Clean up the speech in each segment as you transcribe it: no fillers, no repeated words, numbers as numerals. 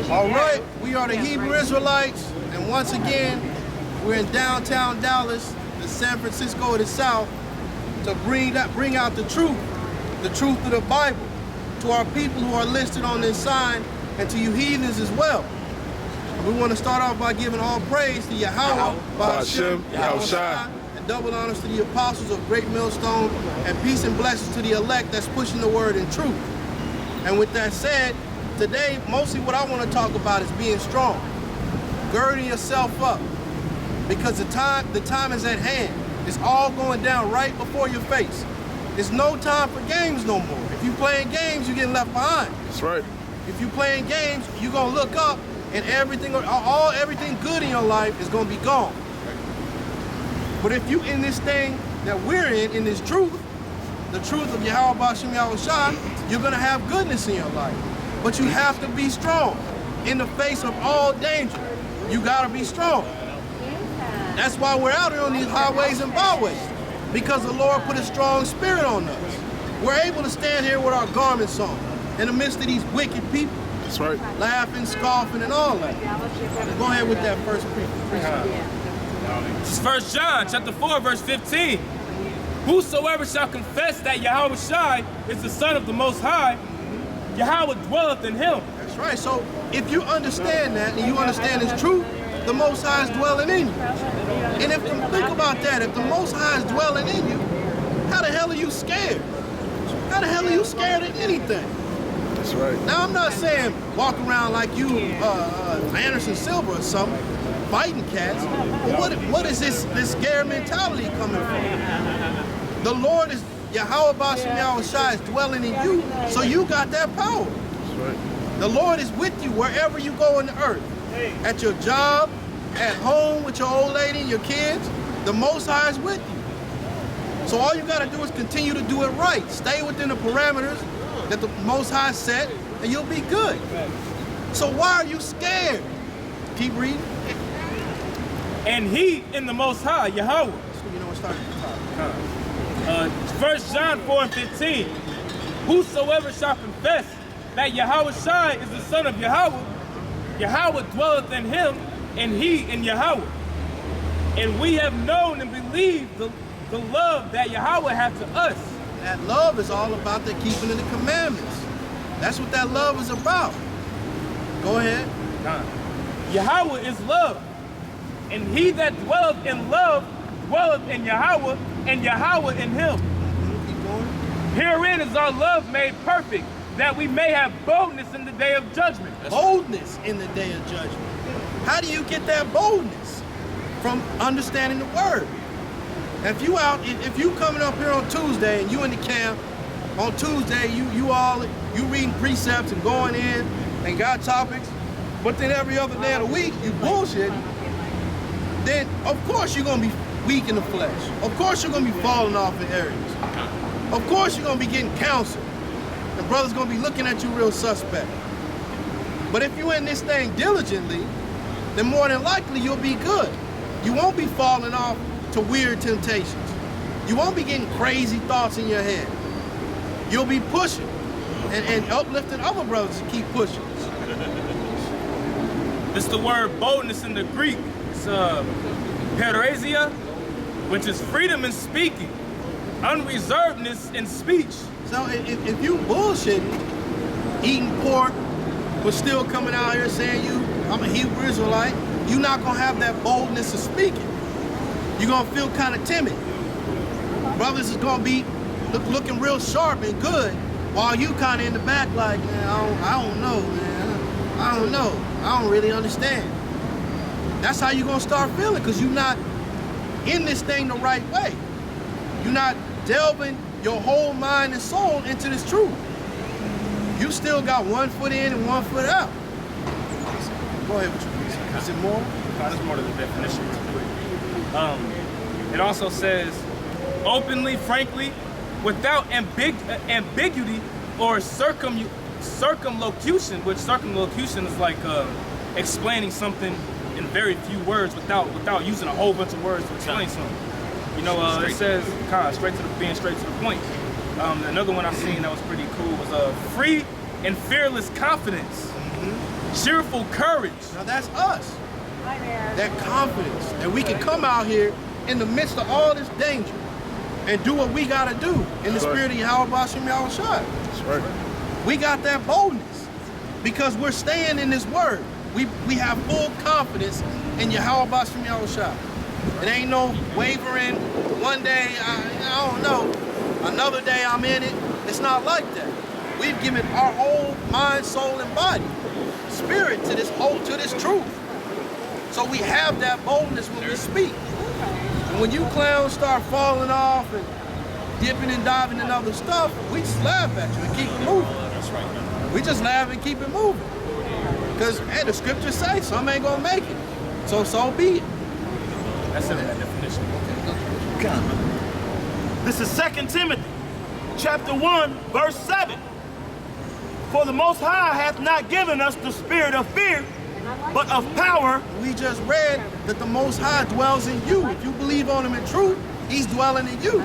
All right, we are the Hebrew Israelites, and once again, we're in downtown Dallas, the San Francisco of the South, to bring out the truth of the Bible, to our people who are listed on this sign, and to you heathens as well. We want to start off by giving all praise to Yahweh, Ba'ashem, Yahushua, and double honors to the apostles of Great Millstone, and peace and blessings to the elect that's pushing the word in truth. And with that said, today, mostly what I want to talk about is being strong, girding yourself up, because the time is at hand. It's all going down right before your face. There's no time for games no more. If you're playing games, you're getting left behind. That's right. If you're playing games, you're gonna look up and everything good in your life is gonna be gone. But if you in this thing that we're in this truth, the truth of Yahweh Ba'ashem Yahushua, you're gonna have goodness in your life. But you have to be strong. In the face of all danger, you gotta be strong. That's why we're out here on these highways and byways, because the Lord put a strong spirit on us. We're able to stand here with our garments on, in the midst of these wicked people. That's right. Laughing, scoffing, and all that. Go ahead with that first precept. This is 1 John chapter 4, verse 15. Whosoever shall confess that Yahweh Shai is the Son of the Most High, Yahweh dwelleth in him. That's right. So if you understand that and you understand this truth, the Most High is dwelling in you. And think about that, if the Most High is dwelling in you, how the hell are you scared? How the hell are you scared of anything? That's right. Now, I'm not saying walk around like you Anderson Silva or something, fighting cats. But what is this scared mentality coming from? The Lord is, Yahweh Ba'ashem Yahushua is dwelling in you, so you got that power. That's right. The Lord is with you wherever you go in the earth. At your job, at home with your old lady and your kids, the Most High is with you. So all you got to do is continue to do it right. Stay within the parameters that the Most High set, and you'll be good. So why are you scared? Keep reading. And he in the Most High, Yahweh. So you know what started at the top. 1 John 4 and 15. Whosoever shall confess that Yahweh Shai is the Son of Yahweh, Yahweh dwelleth in him, and he in Yahweh. And we have known and believed the love that Yahweh hath to us. That love is all about the keeping of the commandments. That's what that love is about. Go ahead. Yahweh is love. And he that dwelleth in love dwelleth in Yahweh, and Yahweh in him. Keep going. Herein is our love made perfect, that we may have boldness in the day of judgment. Boldness in the day of judgment. How do you get that boldness? From understanding the word. If you coming up here on Tuesday and you in the camp, on Tuesday you reading precepts and going in and got topics, but then every other day of the week you bullshitting, then of course you're gonna be weak in the flesh. Of course you're gonna be falling off in areas. Of course you're gonna be getting counsel. And brother's gonna be looking at you real suspect. But if you're in this thing diligently, then more than likely you'll be good. You won't be falling off to weird temptations. You won't be getting crazy thoughts in your head. You'll be pushing and uplifting other brothers to keep pushing. This is the word boldness in the Greek. It's parasia, which is freedom in speaking, unreservedness in speech. So if you bullshitting, eating pork, but still coming out here saying I'm a Hebrew Israelite, you're not gonna have that boldness of speaking. You're gonna feel kind of timid. Brothers is gonna be looking real sharp and good, while you kind of in the back like, man, I don't know, man. I don't know. I don't really understand. That's how you're gonna start feeling, because you're not in this thing the right way. You're not delving your whole mind and soul into this truth. You still got one foot in and one foot out. Go ahead with your piece. Is it more? That's more to the definition. It also says, openly, frankly, without ambiguity or circumlocution, which circumlocution is like explaining something in very few words without using a whole bunch of words to explain something. You know, it says being straight to the point. Another one I seen that was pretty cool was free and fearless confidence. cheerful courage. Now that's us. That confidence that we can come out here in the midst of all this danger and do what we gotta do in the spirit of Yahweh Bashim Yahushua. That's right. We got that boldness because we're staying in this word. We have full confidence in Yahweh Bashim Yahushua. It ain't no wavering. One day, I don't know. Another day I'm in it. It's not like that. We've given our whole mind, soul, and body, spirit to this truth. So we have that boldness when we speak. And when you clowns start falling off and dipping and diving in other stuff, we just laugh at you and keep it moving. That's right. We just laugh and keep it moving. Because, hey, the scriptures say some ain't gonna make it. So be it. That's in that definition. This is 2 Timothy, chapter 1, verse 7. For the Most High hath not given us the spirit of fear, but of power. We just read that the Most High dwells in you. If you believe on Him in truth, He's dwelling in you.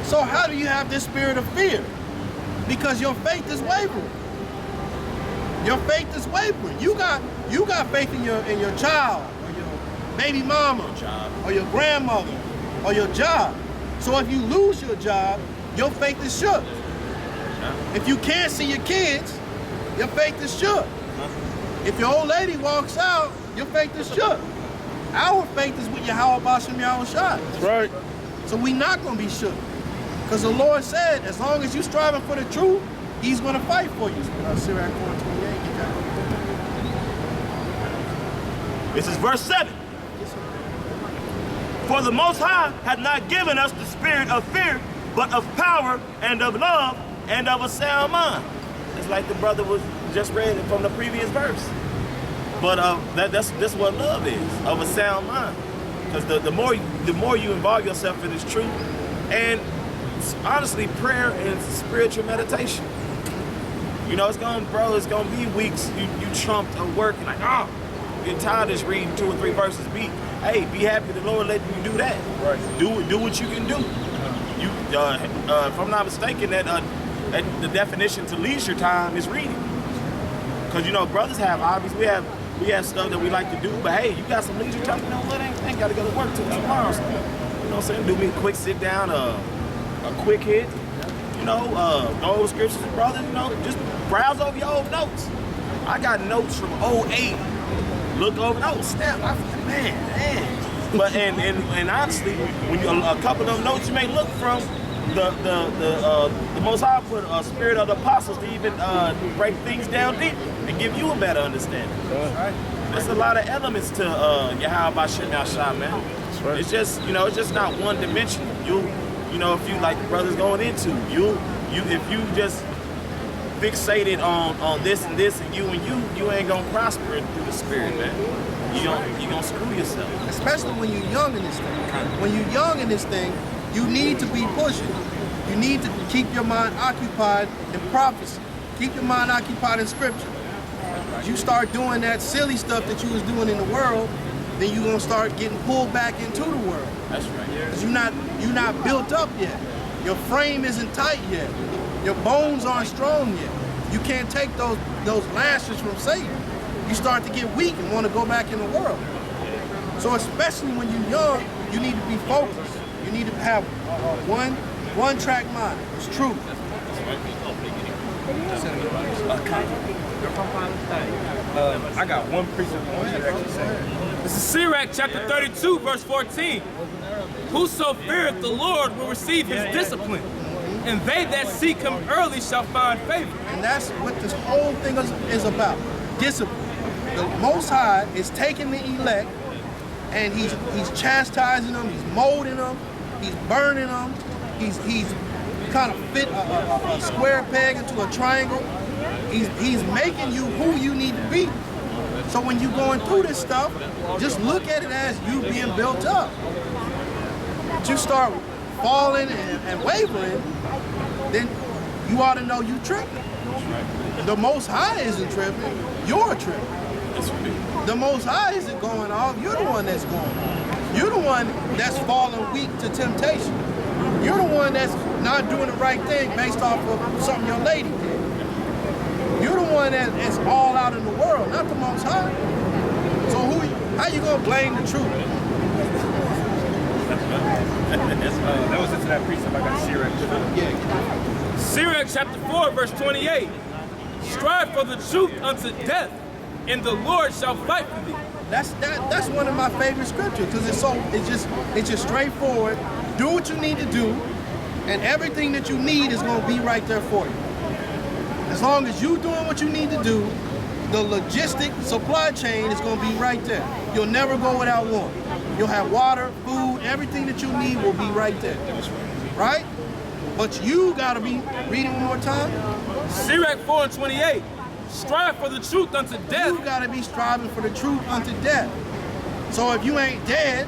So how do you have this spirit of fear? Because your faith is wavering. Your faith is wavering. You got faith in your child, or your baby mama, or your grandmother, or your job. So if you lose your job, your faith is shook. If you can't see your kids, your faith is shook. If your old lady walks out, your faith is shook. Our faith is with Yahweh Bashim Yahushua. That's right. So we not going to be shook. Because the Lord said, as long as you striving for the truth, He's going to fight for you. Sirach 4:28, get that. This is verse 7. For the Most High hath not given us the spirit of fear, but of power and of love and of a sound mind. It's like the brother was just read from the previous verse. But that's what love is, of a sound mind. Because the more you involve yourself in this truth, and honestly, prayer and spiritual meditation. You know, it's gonna be weeks you trumped at work and like, you're tired of just reading 2 or 3 verses. Be happy the Lord let you do that. Right. Do what you can do. You, if I'm not mistaken, that the definition to leisure time is reading. Because you know, brothers have hobbies. We have stuff that we like to do. But hey, you got some leisure time. You know what? I ain't got to go to work till tomorrow. So, you know what I'm saying? Do me a quick sit down, a quick hit. You know, go over scriptures, brothers. You know, just browse over your old notes. I got notes from 08. Look over those snap. Man. But and honestly, when you a couple of them notes you may look from the Most High put a spirit of the apostles to even break things down deep and give you a better understanding. Right. There's a lot of elements to Yahweh Bashim Yahushua, man. That's right. It's just it's just not one dimensional. You know, if you like the brothers going into if you just fixated on this and this and you ain't gonna prosper through the spirit, man. You gonna screw yourself. Especially when you're young in this thing. When you're young in this thing, you need to be pushing. You need to keep your mind occupied in prophecy. Keep your mind occupied in scripture. As you start doing that silly stuff that you was doing in the world, then you're gonna start getting pulled back into the world. That's right. Because you're not built up yet. Your frame isn't tight yet. Your bones aren't strong yet. You can't take those lashes from Satan. You start to get weak and want to go back in the world. So especially when you're young, you need to be focused. You need to have one track mind. It's truth. I got one precept I want you to actually say. This is Sirach chapter 32, verse 14. Whoso feareth the Lord will receive his discipline, and they that seek him early shall find favor. And that's what this whole thing is about. Discipline. The Most High is taking the elect and he's chastising them, he's molding them, he's burning them, he's kind of fit a square peg into a triangle. He's making you who you need to be. So when you're going through this stuff, just look at it as you being built up. But you start falling and wavering, then you ought to know you tripping. The Most High isn't tripping, you're tripping. The Most High isn't going off, you're the one that's going off. You're the one that's falling weak to temptation. You're the one that's not doing the right thing based off of something your lady did. You're the one that's all out in the world, not the Most High. So how you gonna blame the truth? That was into that precept I got Sirach. Yeah. Sirach chapter 4, verse 28. Strive for the truth unto death, and the Lord shall fight for thee. That's one of my favorite scriptures because it's just straightforward. Do what you need to do, and everything that you need is gonna be right there for you. As long as you doing what you need to do, the logistic supply chain is gonna be right there. You'll never go without one. You'll have water, food, everything that you need will be right there. Right? But you gotta be reading one more time. Sirach 4 and 28. Strive for the truth unto death. You gotta be striving for the truth unto death. So if you ain't dead,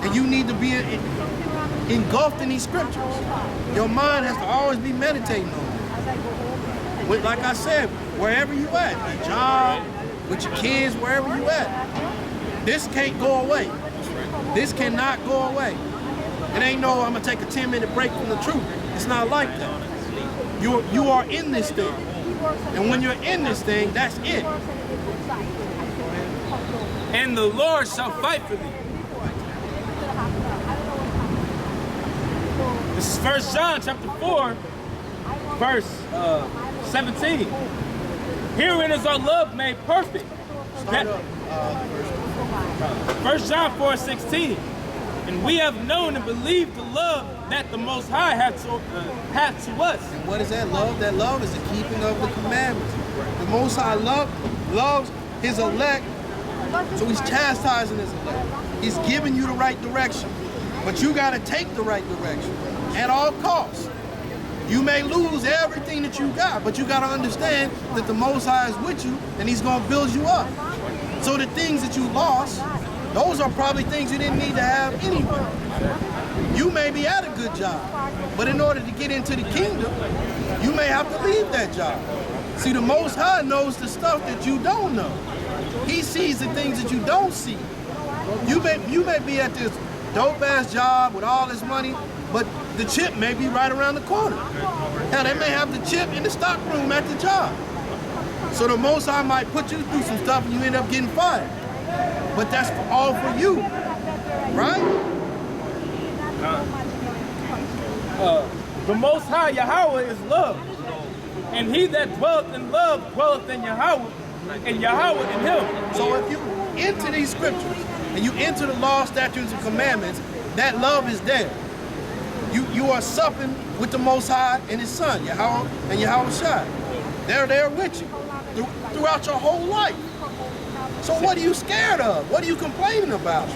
and you need to be engulfed in these scriptures, your mind has to always be meditating on it. With, like I said, wherever you at, your job, with your kids, wherever you at, this can't go away. This cannot go away. It ain't no, I'm gonna take a 10-minute break from the truth. It's not like that. You are in this thing. And when you're in this thing, that's it. And the Lord shall fight for thee. This is 1 John chapter 4, verse 17. Herein is our love made perfect. Start up, 1 John 4 and 16. And we have known and believed the love that the Most High hath to us. And what is that love? That love is the keeping of the commandments. The Most High loves his elect, so he's chastising his elect. He's giving you the right direction. But you got to take the right direction at all costs. You may lose everything that you got, but you got to understand that the Most High is with you and he's going to build you up. So the things that you lost, those are probably things you didn't need to have anyway. You may be at a good job, but in order to get into the kingdom, you may have to leave that job. See, the Most High knows the stuff that you don't know. He sees the things that you don't see. You may be at this dope-ass job with all this money, but the chip may be right around the corner. Hell, they may have the chip in the stock room at the job. So the Most High might put you through some stuff and you end up getting fired. But that's all for you, right? The Most High Yahweh is love. And he that dwelleth in love dwelleth in Yahweh, and Yahweh in him. So if you enter these scriptures and you enter the law, statutes, and commandments, that love is there. You are supping with the Most High and his Son, Yahweh and Yahweh Shai. They're there with you throughout your whole life. So what are you scared of? What are you complaining about?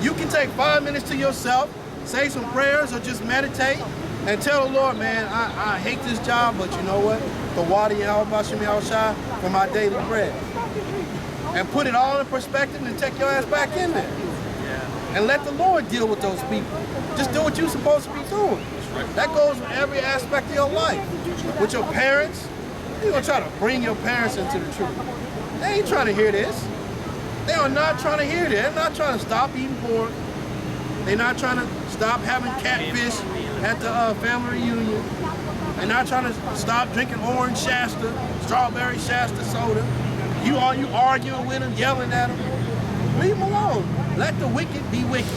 You can take 5 minutes to yourself, say some prayers or just meditate and tell the Lord, man, I hate this job, but you know what? The water Yahweh Shai for my daily bread. And put it all in perspective and take your ass back in there. And let the Lord deal with those people. Just do what you're supposed to be doing. That goes with every aspect of your life. With your parents, you're gonna try to bring your parents into the truth. They ain't trying to hear this. They are not trying to hear this. They're not trying to stop eating pork. They're not trying to stop having catfish at the family reunion. They're not trying to stop drinking orange Shasta, strawberry Shasta soda. You arguing with them, yelling at them. Leave them alone. Let the wicked be wicked,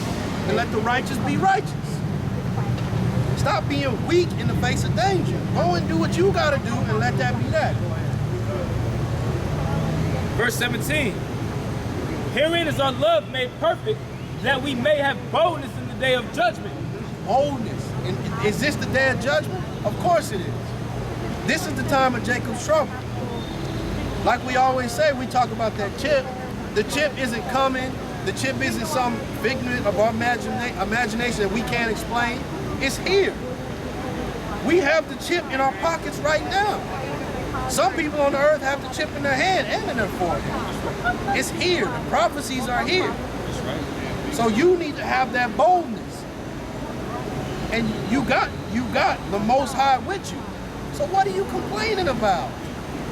and let the righteous be righteous. Stop being weak in the face of danger. Go and do what you gotta do, and let that be that. Verse 17. Herein is our love made perfect, that we may have boldness in the day of judgment. Boldness. And is this the day of judgment? Of course it is. This is the time of Jacob's trouble. Like we always say, we talk about that chip. The chip isn't coming. The chip isn't some figment of our imagination that we can't explain. It's here. We have the chip in our pockets right now. Some people on the earth have the chip in their hand and in their forehead. It's here. The prophecies are here. So you need to have that boldness. And you got the Most High with you. So what are you complaining about?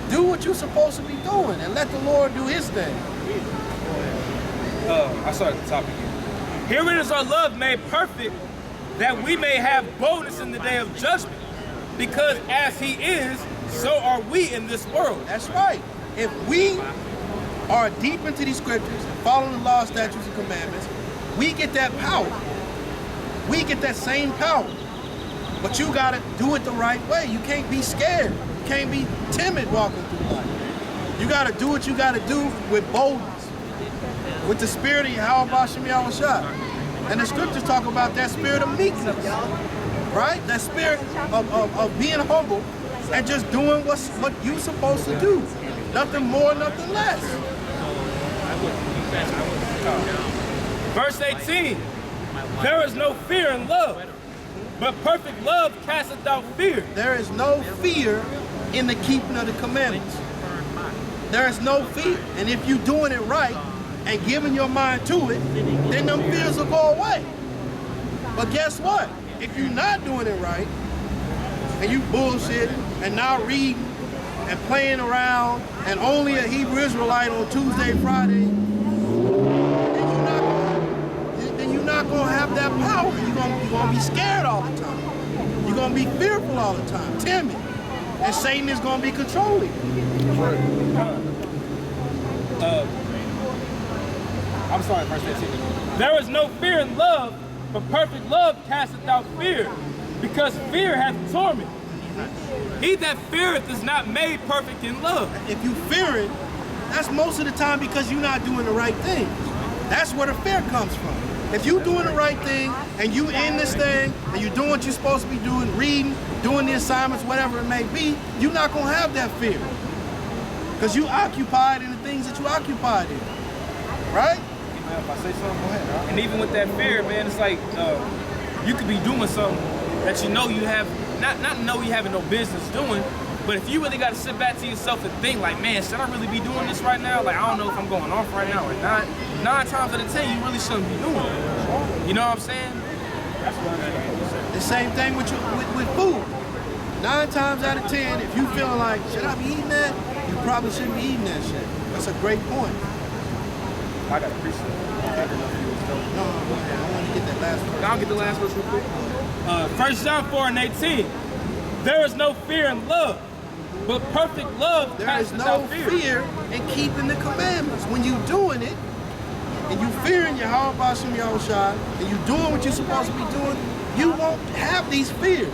Do what you're supposed to be doing and let the Lord do his thing. I started the topic here. Herein is our love made perfect, that we may have boldness in the day of judgment. Because as he is, so are we in this world. That's right. If we are deep into these scriptures and following the law, statutes, and commandments, we get that power. We get that same power. But you gotta do it the right way. You can't be scared. You can't be timid walking through life. You gotta do what you gotta do with boldness, with the spirit of Yahweh Bashem Yahushua. And the scriptures talk about that spirit of meekness, right? That spirit of being humble and just doing what you're supposed to do. Nothing more, nothing less. Verse 18, there is no fear in love, but perfect love casteth out fear. There is no fear in the keeping of the commandments. There is no fear. And if you're doing it right and giving your mind to it, then them fears will go away. But guess what? If you're not doing it right, and you bullshitting and not reading and playing around and only a Hebrew Israelite on Tuesday, Friday, then you're not gonna have that power. You're gonna be scared all the time. You're gonna be fearful all the time, timid. And Satan is gonna be controlling you. I'm sorry, verse 18. There is no fear in love, but perfect love casteth out fear, because fear hath torment. He that feareth is not made perfect in love. If you fear it, that's most of the time because you're not doing the right thing. That's where the fear comes from. If you're doing the right thing and you in this thing and you're doing what you're supposed to be doing, reading, doing the assignments, whatever it may be, you're not gonna have that fear. Because you occupied in the things that you occupied in. Right? If I say something, go ahead. And even with that fear, man, it's like you could be doing something that you know you have, not know you having no business doing, but if you really got to sit back to yourself and think like, man, should I really be doing this right now? Like, I don't know if I'm going off right now or not. 9 times out of 10, you really shouldn't be doing it. You know what I'm saying? That's what I'm saying. The same thing with food. 9 times out of 10, if you feeling like, should I be eating that? You probably shouldn't be eating that shit. That's a great point. I got to appreciate it. No, I want to get that last verse. I'll get the last verse real quick. 1 John 4:18. There is no fear in love, but perfect love There is casteth no out fear in keeping the commandments. When you're doing it, and you fearing Yahweh Bashem Yahushua, and you're doing what you're supposed to be doing, you won't have these fears.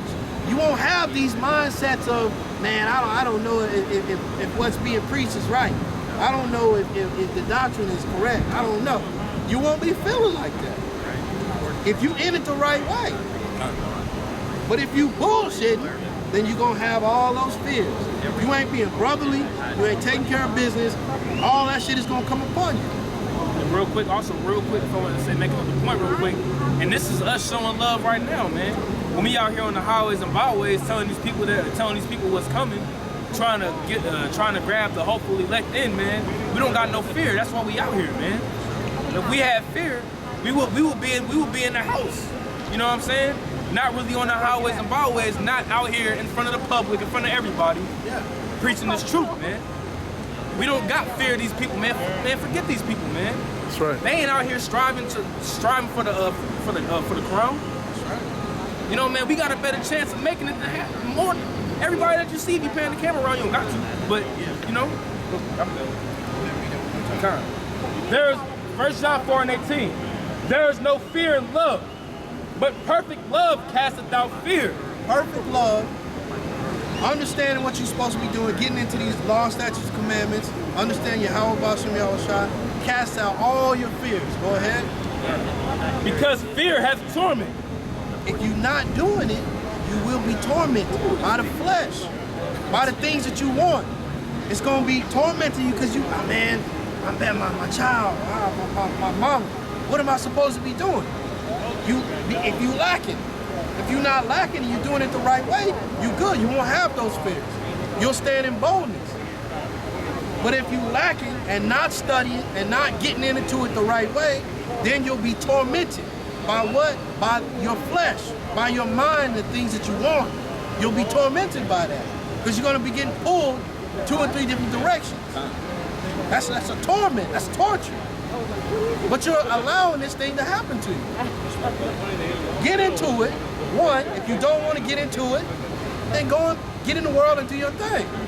You won't have these mindsets of, man, I don't know if what's being preached is right. I don't know if the doctrine is correct. I don't know. You won't be feeling like that if you in it the right way. But if you bullshitting, then you're going to have all those fears. If you ain't being brotherly, you ain't taking care of business, all that shit is going to come upon you. And real quick, if I want to say, make another point real quick, and this is us showing love right now, man. When we out here on the highways and byways telling these people what's coming, trying to grab the hopeful elect in, man, we don't got no fear. That's why we out here, man. If we had fear, we would be in the house. You know what I'm saying? Not really on the highways and byways, not out here in front of the public, in front of everybody, preaching this truth, man. We don't got fear of these people, man. Man, forget these people, man. That's right. They ain't out here striving for the crown. That's right. You know, man, we got a better chance of making it more. Everybody that you see be paying the camera around, you don't got to. But you know, there's 1 John 4:18. There is no fear in love, but perfect love casteth out fear. Perfect love, understanding what you're supposed to be doing, getting into these law, statutes, commandments, understand Yahweh Bashem Yahushua, cast out all your fears. Go ahead. Because fear hath torment. If you're not doing it, you will be tormented by the flesh, by the things that you want. It's going to be tormenting you because you, man, I'm bad, my child, my mama. What am I supposed to be doing? If you lacking, if you're not lacking and you're doing it the right way, you good. You won't have those fears. You'll stand in boldness. But if you lacking and not studying and not getting into it the right way, then you'll be tormented. By what? By your flesh, by your mind, the things that you want. You'll be tormented by that. Because you're going to be getting pulled 2 or 3 different directions. That's a torment, that's torture. But you're allowing this thing to happen to you. Get into it. One, if you don't want to get into it, then go and get in the world and do your thing.